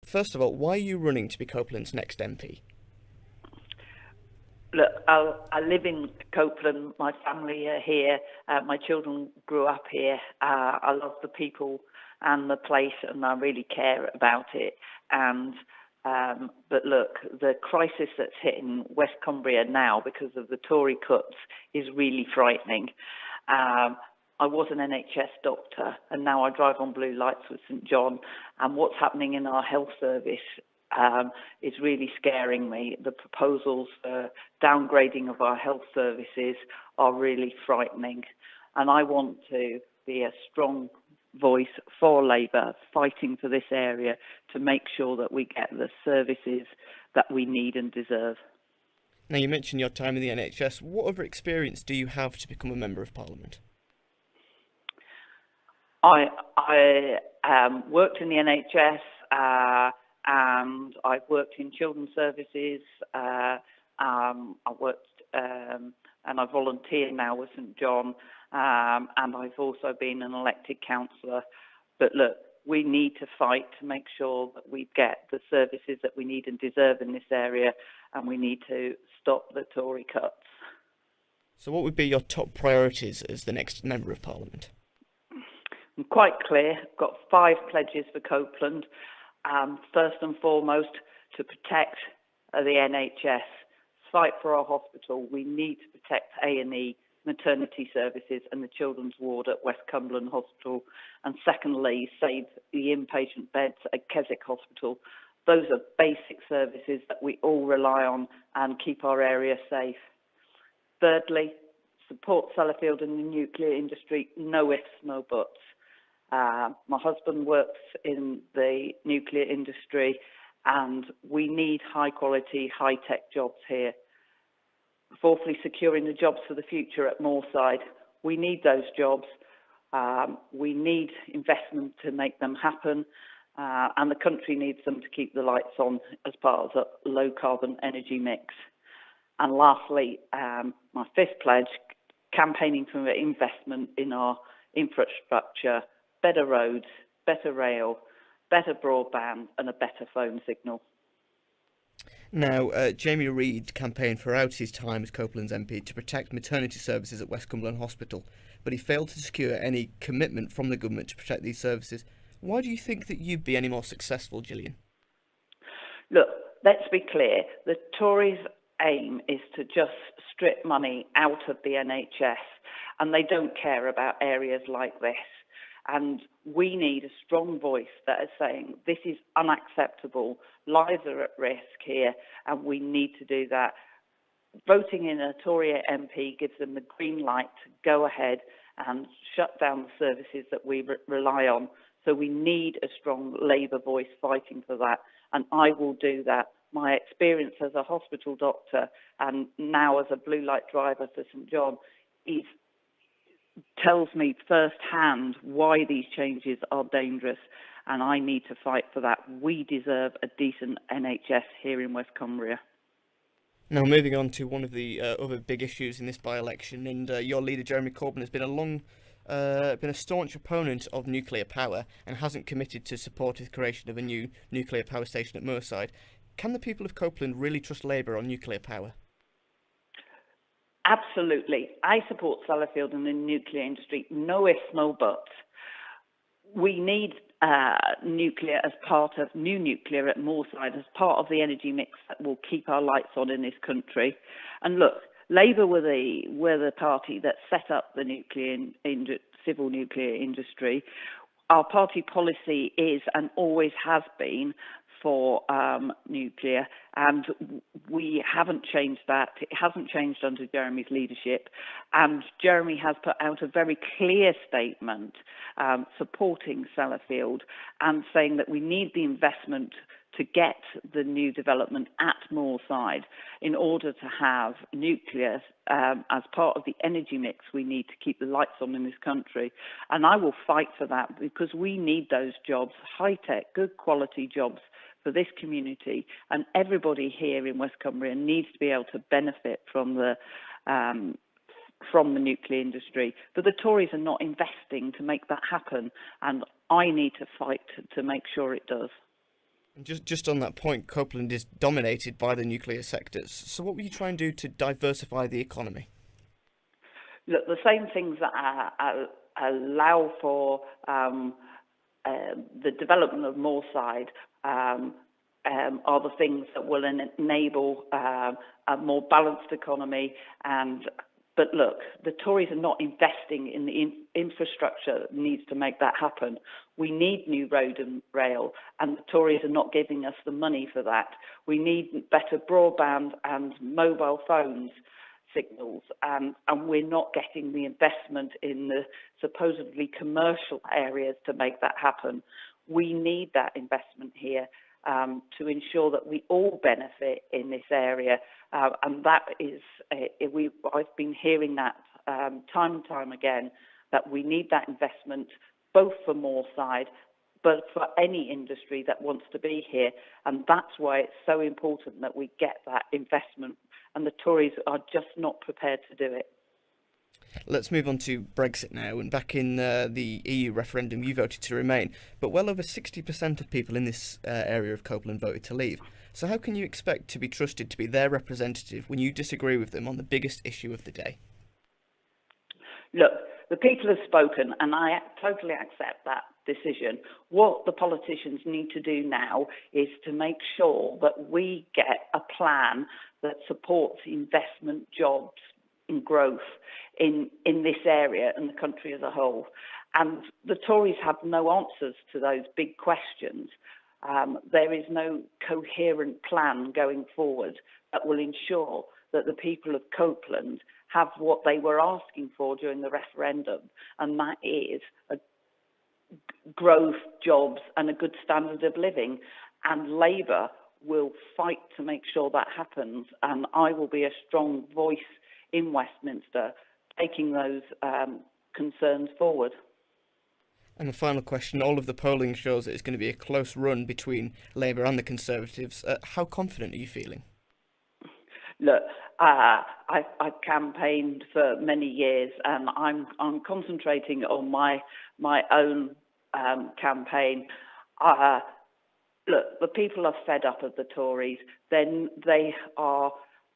First of all, why are you running to be Copeland's next MP? Look, I live in Copeland. My family are here. My children grew up here. I love the people and the place, and I really care about it. But look, the crisis that's hitting West Cumbria now because of the Tory cuts is really frightening. I was an NHS doctor, and now I drive on blue lights with St John. And what's happening in our health service is really scaring me. The proposals for downgrading of our health services are really frightening. And I want to be a strong voice for Labour, fighting for this area to make sure that we get the services that we need and deserve. Now, you mentioned your time in the NHS. What other experience do you have to become a Member of Parliament? I worked in the NHS and I've worked in children's services. I worked and I volunteer now with St John, and I've also been an elected councillor. But look, we need to fight to make sure that we get the services that we need and deserve in this area, and we need to stop the Tory cuts. So what would be your top priorities as the next Member of Parliament? I'm quite clear. I've got 5 pledges for Copeland. First and foremost, to protect the NHS, fight for our hospital. We need to protect A&E, maternity services and the children's ward at West Cumberland Hospital. And secondly, save the inpatient beds at Keswick Hospital. Those are basic services that we all rely on and keep our area safe. Thirdly, support Sellafield and the nuclear industry, no ifs, no buts. My husband works in the nuclear industry and we need high quality, high tech jobs here. Fourthly, securing the jobs for the future at Moorside. We need those jobs. We need investment to make them happen. And the country needs them to keep the lights on as part of the low carbon energy mix. And lastly, my 5th pledge, campaigning for investment in our infrastructure, better roads, better rail, better broadband and a better phone signal. Now, Jamie Reid campaigned throughout his time as Copeland's MP to protect maternity services at West Cumberland Hospital, but he failed to secure any commitment from the government to protect these services. Why do you think that you'd be any more successful, Gillian? Look, let's be clear. The Tories' aim is to just strip money out of the NHS, and they don't care about areas like this. And we need a strong voice that is saying this is unacceptable, lives are at risk here, and we need to do that. Voting in a Tory MP gives them the green light to go ahead and shut down the services that we rely on. So we need a strong Labour voice fighting for that, and I will do that. My experience as a hospital doctor and now as a blue light driver for St John tells me firsthand why these changes are dangerous, and I need to fight for that. We deserve a decent NHS here in West Cumbria. Now, moving on to one of the other big issues in this by-election, and your leader Jeremy Corbyn has been a staunch opponent of nuclear power and hasn't committed to support the creation of a new nuclear power station at Moorside. Can the people of Copeland really trust Labour on nuclear power? Absolutely. I support Sellafield and the nuclear industry. No ifs, no buts. We need nuclear as part of new nuclear at Moorside as part of the energy mix that will keep our lights on in this country. And look, Labour were the party that set up the civil nuclear industry. Our party policy is and always has been for nuclear, and we haven't changed that. It hasn't changed under Jeremy's leadership, and Jeremy has put out a very clear statement supporting Sellafield and saying that we need the investment to get the new development at Moorside in order to have nuclear as part of the energy mix we need to keep the lights on in this country. And I will fight for that because we need those jobs, high-tech, good quality jobs for this community, and everybody here in West Cumbria needs to be able to benefit from the nuclear industry. But the Tories are not investing to make that happen, and I need to fight to make sure it does. Just on that point, Copeland is dominated by the nuclear sectors. So what will you try and do to diversify the economy? Look, the same things that allow for the development of Moorside are the things that will enable a more balanced economy. But look, the Tories are not investing in the infrastructure that needs to make that happen. We need new road and rail, and the Tories are not giving us the money for that. We need better broadband and mobile phones signals, and we're not getting the investment in the supposedly commercial areas to make that happen. We need that investment here to ensure that we all benefit in this area, and that is, I've been hearing that time and time again, that we need that investment both for Moorside, but for any industry that wants to be here, and that's why it's so important that we get that investment, and the Tories are just not prepared to do it. Let's move on to Brexit now. And back in the EU referendum, you voted to remain, but well over 60% of people in this area of Copeland voted to leave. So how can you expect to be trusted to be their representative when you disagree with them on the biggest issue of the day? Look, the people have spoken, and I totally accept that decision. What the politicians need to do now is to make sure that we get a plan that supports investment, jobs, and growth in this area and the country as a whole. And the Tories have no answers to those big questions. There is no coherent plan going forward that will ensure that the people of Copeland have what they were asking for during the referendum, and that is growth, jobs, and a good standard of living. And Labour will fight to make sure that happens, and I will be a strong voice in Westminster taking those concerns forward. And a final question, all of the polling shows that it's going to be a close run between Labour and the Conservatives. How confident are you feeling? Look, I've campaigned for many years, and I'm concentrating on my own campaign. Look, the people are fed up of the Tories. Then they are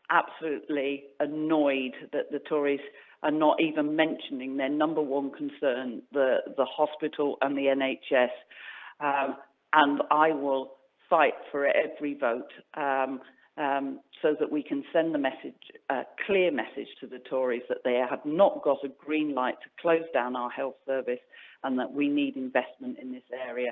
absolutely annoyed that the Tories are not even mentioning their number one concern, the hospital and the NHS. And I will fight for every vote so that we can send the message, a clear message to the Tories that they have not got a green light to close down our health service and that we need investment in this area.